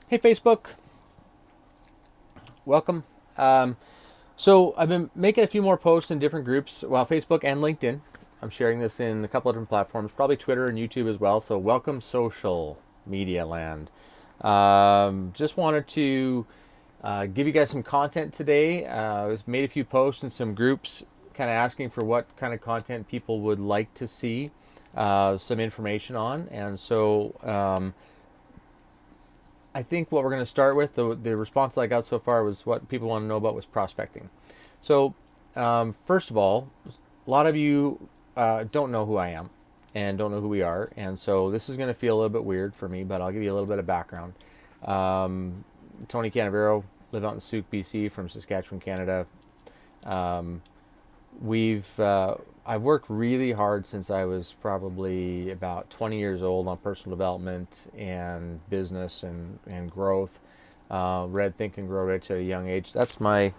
Hey, Facebook, welcome. So I've been making a few more posts in different groups, well, Facebook and LinkedIn. I'm sharing this in a couple of different platforms, probably Twitter and YouTube as well. So welcome, social media land. Just wanted to give you guys some content today. I've made a few posts in some groups, kind of asking for what kind of content people would like to see some information on, and so I think what we're going to start with, the response I got so far was what people want to know about was prospecting. So, first of all, a lot of you don't know who I am and don't know who we are. And so this is going to feel a little bit weird for me, but I'll give you a little bit of background. Tony Canavero, live out in Souk, BC, from Saskatchewan, Canada. Um, we've I've worked really hard since I was probably about 20 years old on personal development and business and growth. Read Think and Grow Rich at a young age. That's my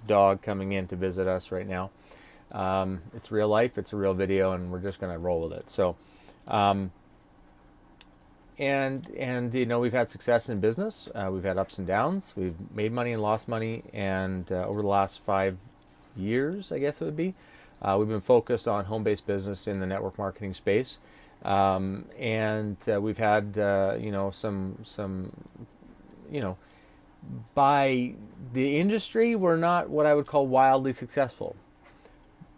dog coming in to visit us right now. It's real life. It's a real video, and we're just gonna roll with it. So, um, and we've had success in business. We've had ups and downs. We've made money and lost money, and over the last 5 years, I guess it would be, we've been focused on home-based business in the network marketing space, and we've had some you know by the industry, we're not what I would call wildly successful.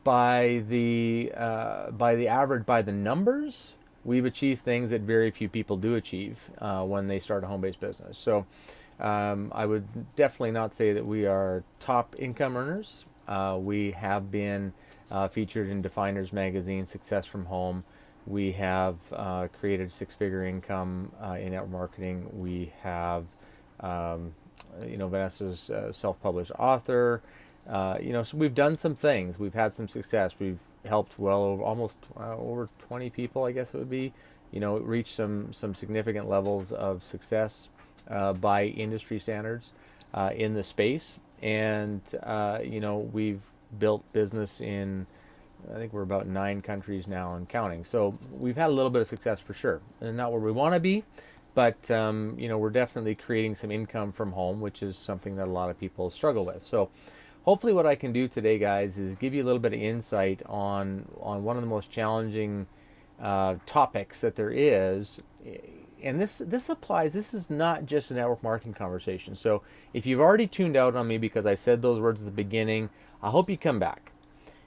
By the average, by the numbers, we've achieved things that very few people do achieve when they start a home-based business. So I would definitely not say that we are top income earners. We have been featured in Definers magazine, Success from Home. We have created six-figure income in network marketing. We have, Vanessa's self-published author. So we've done some things. We've had some success. We've helped well over almost over 20 people, I guess it would be, reach some significant levels of success by industry standards in the space. And we've built business in, I think we're about 9 countries now and counting. So we've had a little bit of success for sure, and not where we want to be, but we're definitely creating some income from home, which is something that a lot of people struggle with. So hopefully what I can do today, guys, is give you a little bit of insight on one of the most challenging topics that there is. And this applies. This is not just a network marketing conversation. So if you've already tuned out on me because I said those words at the beginning, I hope you come back.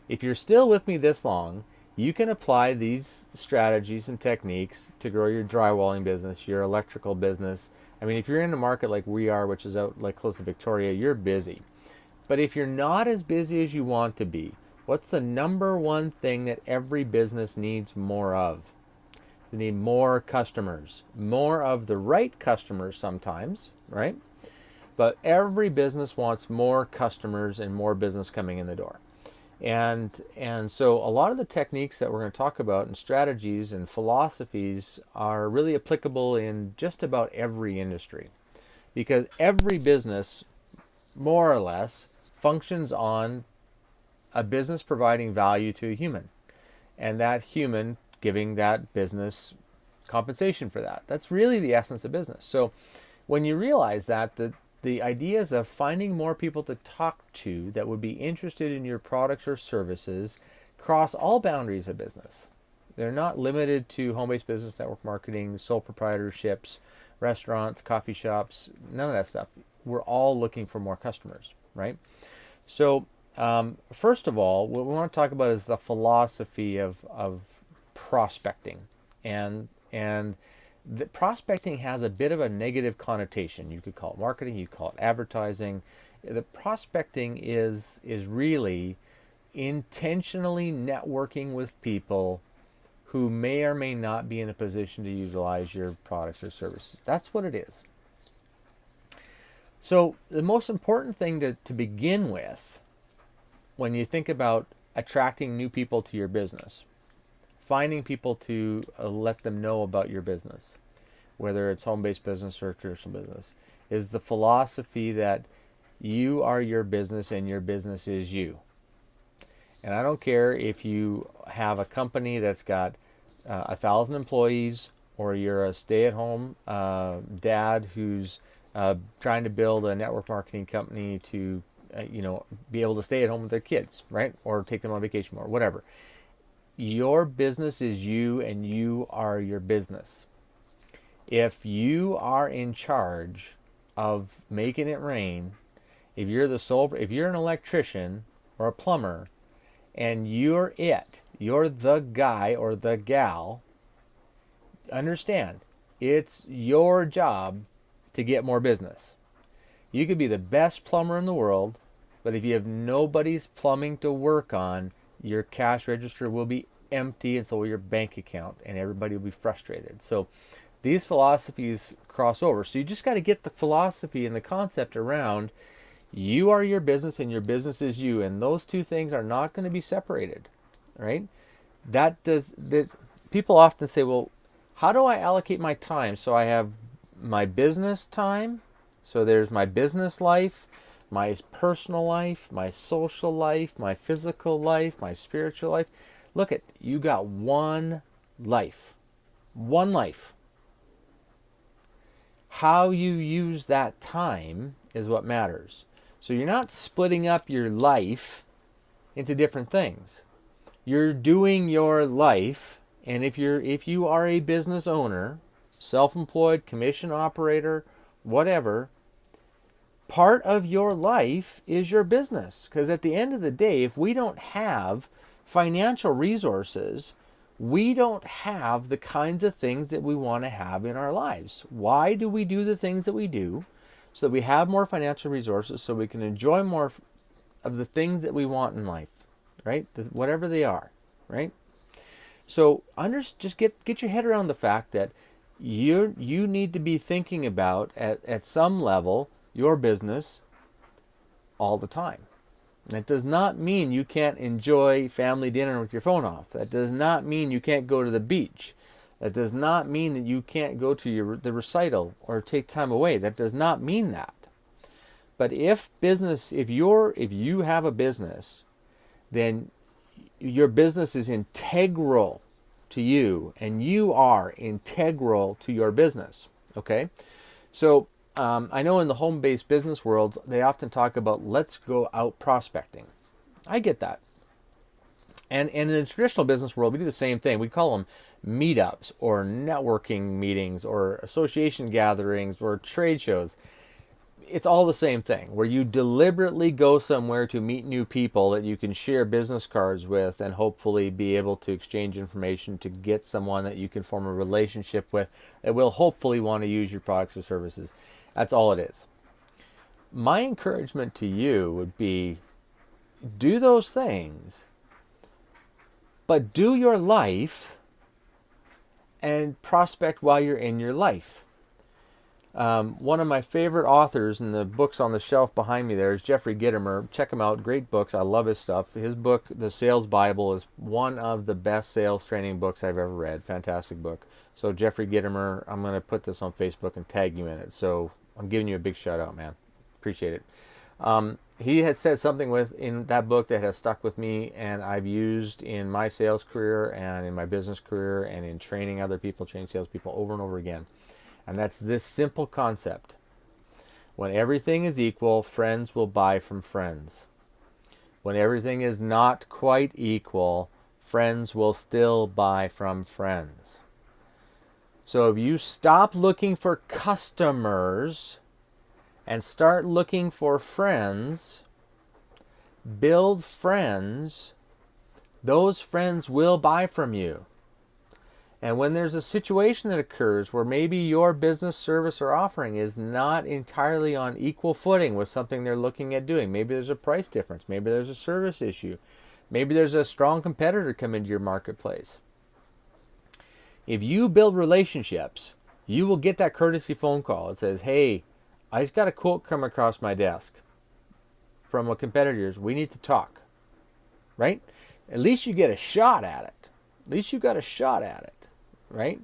If you're still with me this long, you can apply these strategies and techniques to grow your drywalling business, your electrical business. I mean, if you're in a market like we are, which is out like close to Victoria, you're busy. But if you're not as busy as you want to be, what's the number one thing that every business needs more of? They need more customers, more of the right customers sometimes, right? But every business wants more customers and more business coming in the door. And so a lot of the techniques that we're going to talk about and strategies and philosophies are really applicable in just about every industry, because every business more or less functions on a business providing value to a human, and that human giving that business compensation for that. That's really the essence of business. So when you realize that the ideas of finding more people to talk to that would be interested in your products or services cross all boundaries of business. They're not limited to home-based business, network marketing, sole proprietorships, restaurants, coffee shops, none of that stuff. We're all looking for more customers, right? So first of all, what we want to talk about is the philosophy of prospecting. And the prospecting has a bit of a negative connotation. You could call it marketing, you could call it advertising. The prospecting is really intentionally networking with people who may or may not be in a position to utilize your products or services. That's what it is. So the most important thing to begin with when you think about attracting new people to your business, finding people to let them know about your business, whether it's home-based business or traditional business, is the philosophy that you are your business and your business is you. And I don't care if you have a company that's got 1,000 employees or you're a stay-at-home dad who's trying to build a network marketing company to, be able to stay at home with their kids, right? Or take them on vacation more, whatever. Your business is you, and you are your business. If you are in charge of making it rain, if you're an electrician or a plumber, and you're the guy or the gal, understand, it's your job to get more business. You could be the best plumber in the world, but if you have nobody's plumbing to work on, your cash register will be empty, and so will your bank account, and everybody will be frustrated. So these philosophies cross over. So you just got to get the philosophy and the concept around you are your business and your business is you, and those two things are not going to be separated, right? That people often say, well, how do I allocate my time? So I have my business time, so there's my business life, my personal life, my social life, my physical life, my spiritual life. Look at, you got one life. One life. How you use that time is what matters. So you're not splitting up your life into different things. You're doing your life, and if you are a business owner, self-employed, commission operator, whatever, part of your life is your business. Because at the end of the day, if we don't have financial resources, we don't have the kinds of things that we want to have in our lives. Why do we do the things that we do? So that we have more financial resources, so we can enjoy more of the things that we want in life, right? Whatever they are, right? So just get your head around the fact that you need to be thinking about at some level your business all the time. That does not mean you can't enjoy family dinner with your phone off. That does not mean you can't go to the beach. That does not mean that you can't go to the recital or take time away. That does not mean that. But if you have a business, then your business is integral to you, and you are integral to your business. Okay? So I know in the home-based business world, they often talk about let's go out prospecting. I get that. And in the traditional business world, we do the same thing. We call them meetups or networking meetings or association gatherings or trade shows. It's all the same thing, where you deliberately go somewhere to meet new people that you can share business cards with and hopefully be able to exchange information to get someone that you can form a relationship with that will hopefully want to use your products or services. That's all it is. My encouragement to you would be, do those things, but do your life and prospect while you're in your life. One of my favorite authors in the books on the shelf behind me there is Jeffrey Gitomer. Check him out. Great books. I love his stuff. His book, The Sales Bible, is one of the best sales training books I've ever read. Fantastic book. So Jeffrey Gitomer, I'm going to put this on Facebook and tag you in it. So I'm giving you a big shout out, man. Appreciate it. He had said something in that book that has stuck with me, and I've used in my sales career and in my business career and in training other people, training salespeople over and over again. And that's this simple concept. When everything is equal, friends will buy from friends. When everything is not quite equal, friends will still buy from friends. So if you stop looking for customers and start looking for friends, build friends, those friends will buy from you. And when there's a situation that occurs where maybe your business, service, or offering is not entirely on equal footing with something they're looking at doing, maybe there's a price difference, maybe there's a service issue, maybe there's a strong competitor come into your marketplace. If you build relationships, you will get that courtesy phone call that says, hey, I just got a quote come across my desk from a competitor's. We need to talk, right? At least you get a shot at it. At least you got a shot at it. Right?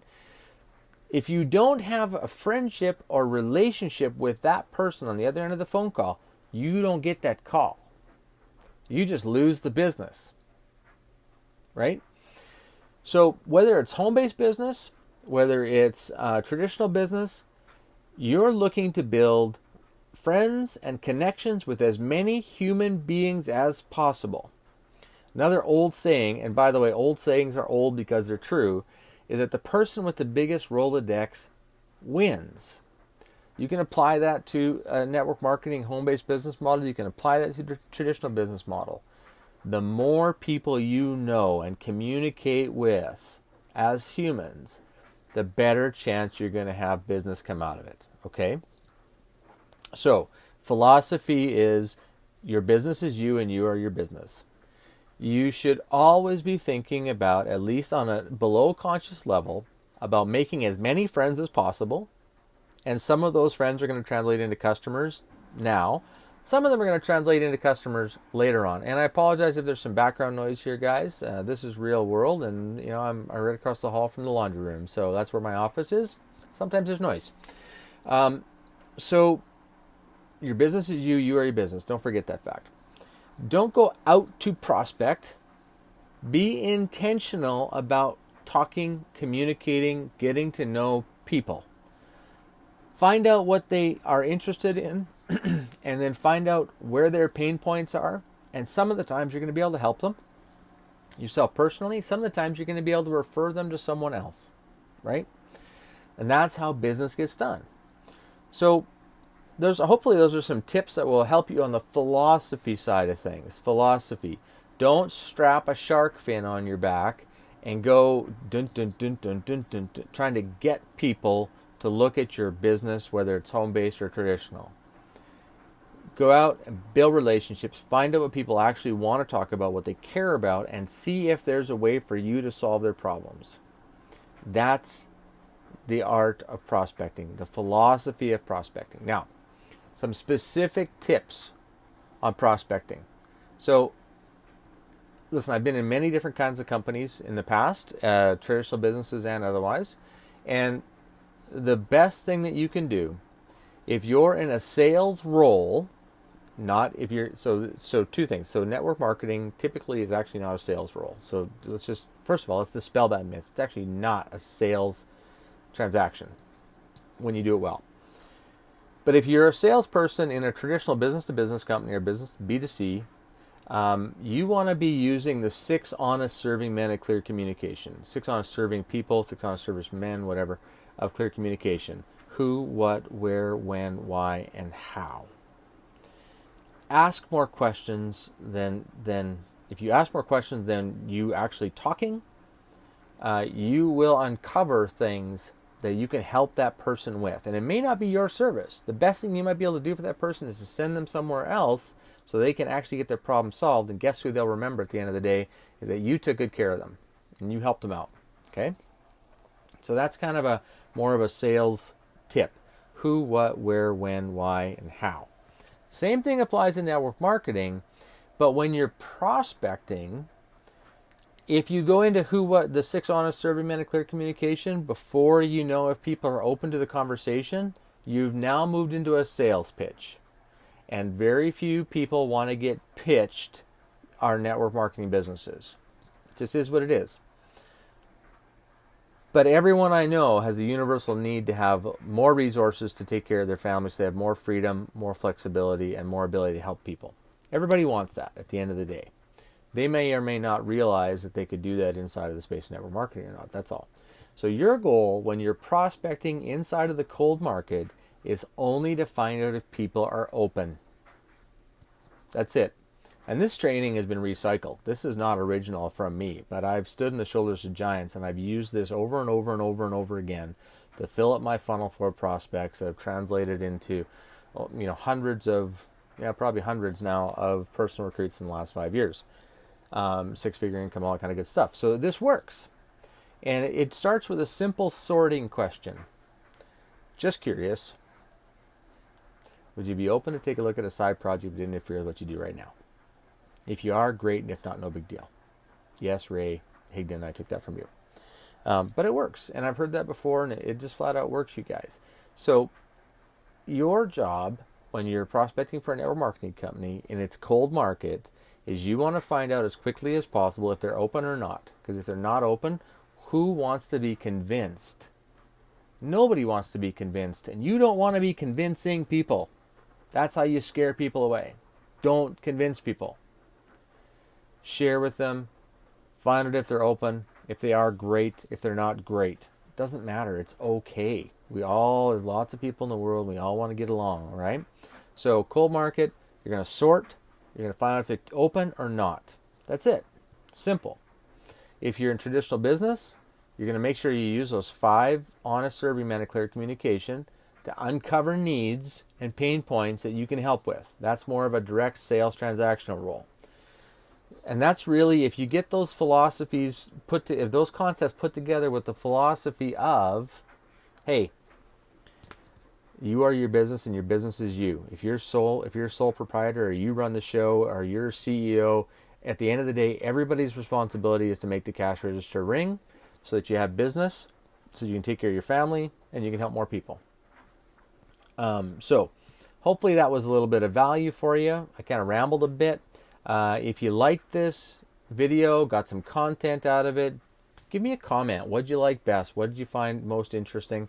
If you don't have a friendship or relationship with that person on the other end of the phone call, you don't get that call. You just lose the business. Right? So whether it's home-based business whether it's traditional business, you're looking to build friends and connections with as many human beings as possible. Another old saying, and by the way, old sayings are old because they're true, is that the person with the biggest Rolodex wins. You can apply that to a network marketing home-based business model. You can apply that to the traditional business model. The more people you know and communicate with as humans, the better chance you're going to have business come out of it. Okay? So, philosophy is your business is you and you are your business. You should always be thinking about, at least on a below conscious level, about making as many friends as possible. And some of those friends are going to translate into customers now. Some of them are going to translate into customers later on. And I apologize if there's some background noise here, guys. This is real world, and I'm right across the hall from the laundry room, so that's where my office is. Sometimes there's noise. So your business is you. You are your business. Don't forget that fact. Don't go out to prospect. Be intentional about talking, communicating, getting to know people. Find out what they are interested in and then find out where their pain points are. And some of the times you're going to be able to help them yourself personally. Some of the times you're going to be able to refer them to someone else, right? And that's how business gets done. So hopefully those are some tips that will help you on the philosophy side of things. Philosophy. Don't strap a shark fin on your back and go dun, dun, dun, dun, dun, dun, dun, trying to get people to look at your business, whether it's home-based or traditional. Go out and build relationships. Find out what people actually want to talk about, what they care about, and see if there's a way for you to solve their problems. That's the art of prospecting, the philosophy of prospecting. Now, some specific tips on prospecting. So, listen, I've been in many different kinds of companies in the past, traditional businesses and otherwise, and the best thing that you can do if you're in a sales role, not if you're so two things. So network marketing typically is actually not a sales role. So first of all, let's dispel that myth. It's actually not a sales transaction when you do it well. But if you're a salesperson in a traditional business-to-business company or business B2C, you want to be using the 6 honest serving men of clear communication. 6 honest serving people, 6 honest service men, whatever, of clear communication. Who, what, where, when, why, and how. Ask more questions than if you ask more questions than you actually talking, you will uncover things that you can help that person with. And it may not be your service. The best thing you might be able to do for that person is to send them somewhere else so they can actually get their problem solved. And guess who they'll remember at the end of the day is that you took good care of them and you helped them out. Okay? So that's kind of more of a sales tip. Who, what, where, when, why, and how. Same thing applies in network marketing, but when you're prospecting, if you go into who, what, the 6 honest serving men of clear communication before you know if people are open to the conversation, you've now moved into a sales pitch. And very few people want to get pitched our network marketing businesses. It just is what it is. But everyone I know has a universal need to have more resources to take care of their families, so they have more freedom, more flexibility, and more ability to help people. Everybody wants that at the end of the day. They may or may not realize that they could do that inside of the space of network marketing or not. That's all. So your goal when you're prospecting inside of the cold market is only to find out if people are open. That's it. And this training has been recycled. This is not original from me, but I've stood in the shoulders of giants and I've used this over and over and over and over again to fill up my funnel for prospects that have translated into, hundreds now of personal recruits in the last 5 years. 6-figure income, all that kind of good stuff. So this works. And it starts with a simple sorting question. Just curious, would you be open to take a look at a side project that didn't interfere with what you do right now? If you are, great, and if not, no big deal. Yes, Ray Higdon, I took that from you. But it works, and I've heard that before, and it just flat out works, you guys. So your job when you're prospecting for a network marketing company in its cold market is you want to find out as quickly as possible if they're open or not. Because if they're not open, who wants to be convinced Nobody wants to be convinced, and you don't want to be convincing people. That's how you scare people away. Don't convince people. Share with them. Find out if they're open. If they are, great. If they're not, great. It doesn't matter. It's okay. There's lots of people in the world. We all want to get along, all right? So cold market, you're going to sort. You're going to find out if they're open or not. That's it. Simple. If you're in traditional business, you're going to make sure you use those 5 honest, serving men of clear communication to uncover needs and pain points that you can help with. That's more of a direct sales transactional role. And that's really, if you get those philosophies if those concepts put together with the philosophy of, hey, you are your business and your business is you. If you're a sole proprietor, or you run the show, or you're CEO, at the end of the day, everybody's responsibility is to make the cash register ring so that you have business, so you can take care of your family, and you can help more people. So hopefully that was a little bit of value for you. I kind of rambled a bit. If you liked this video, got some content out of it, give me a comment. What did you like best? What did you find most interesting?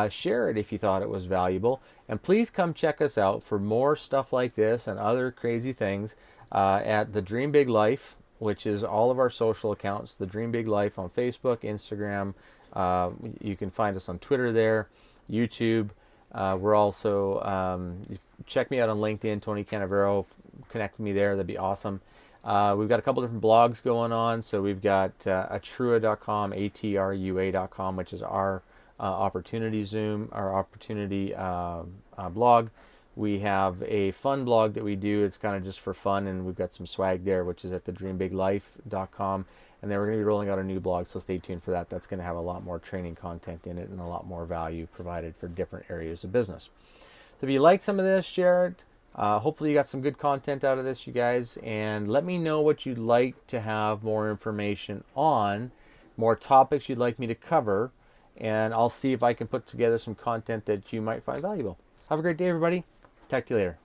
Share it if you thought it was valuable. And please come check us out for more stuff like this and other crazy things at The Dream Big Life, which is all of our social accounts. The Dream Big Life on Facebook, Instagram. You can find us on Twitter there, YouTube. We're also, check me out on LinkedIn, Tony Canavero. Connect with me there. That'd be awesome. We've got a couple different blogs going on. So we've got atrua.com, atrua.com, which is our opportunity Zoom, our opportunity blog. We have a fun blog that we do. It's kind of just for fun, and we've got some swag there, which is at thedreambiglife.com. And then we're going to be rolling out a new blog, so stay tuned for that. That's going to have a lot more training content in it and a lot more value provided for different areas of business. So if you like some of this, share it. Hopefully you got some good content out of this, you guys. And let me know what you'd like to have more information on, more topics you'd like me to cover. And I'll see if I can put together some content that you might find valuable. Have a great day, everybody. Talk to you later.